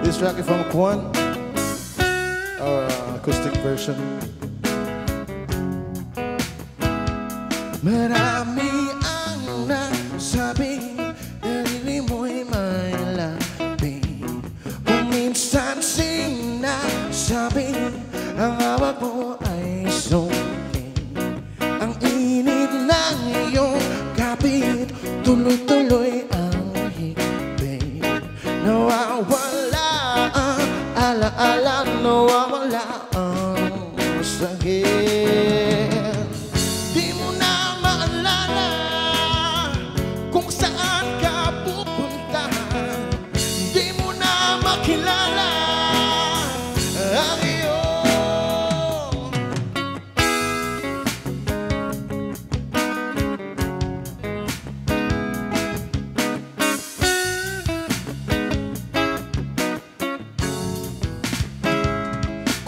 this track is from Kwan, acoustic version. Marami ang nasabi, dalili mo'y may labi. Kung minsan sinasabi, ang hawak mo ay suki. Ang init ng iyong kapit, tuloy-tuloy ang higpit. Nawawala ang alaala, nawawala ang sakit. Di mo na maalala kung saan ka pupunta. Di mo na makilala ang iyong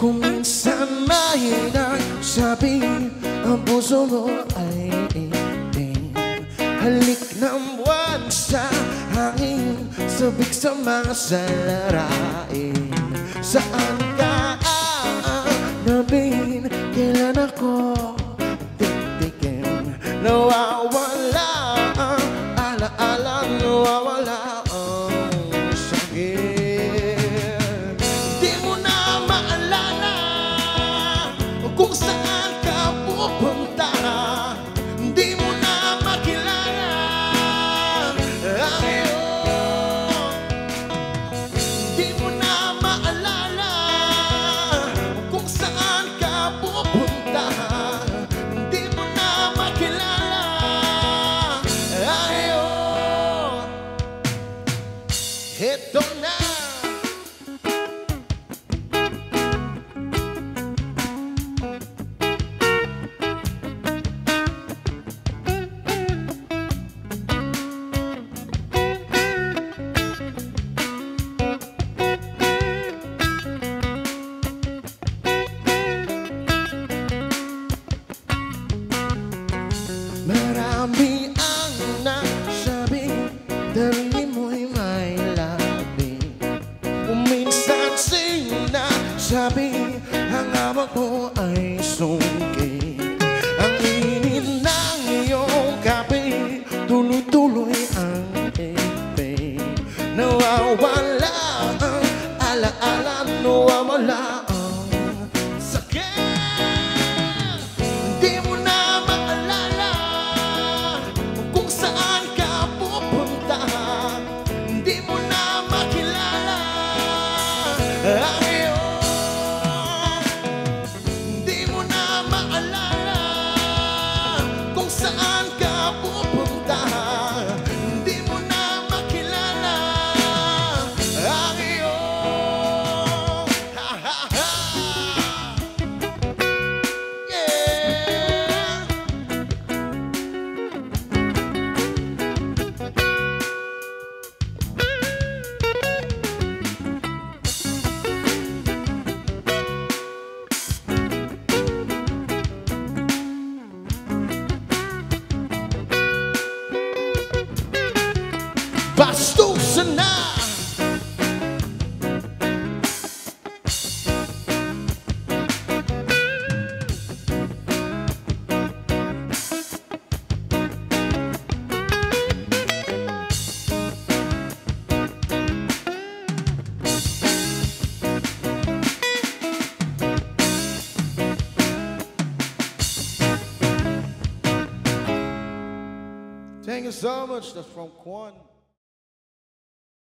kung minsan mahirap sabi, ang puso mo ay itim. Halik ng buwan sa hangin, sabik sa mga salarain. Saan ka aanapin, kailan ako titikin? Nawawala ang alaala, nawawala ang sakit. Di mo na maalala kung saan ka pupunta. Di mo na makilala ang iyong. Di mo na maalala kung saan ka pupunta. Di mo na makilala ang iyong. Ito na. Marami ang nasabi, dalili mo'y may labi. Kung minsan sinasabi, ang hawak mo ay sungki. Ang init ng iyong kape, tuloy-tuloy ang ipe. Nawawala ang alaala, nawawala ang sakit. Di mo na maalala kung saan ka pupunta. Di mo na makilala ang iyong. Di mo na maalala kung saan ka pupunta. Di mo na makilala ang iyong. Ha ha ha. Yeah. Bastusan na. Thank you so much. That's from Kwan.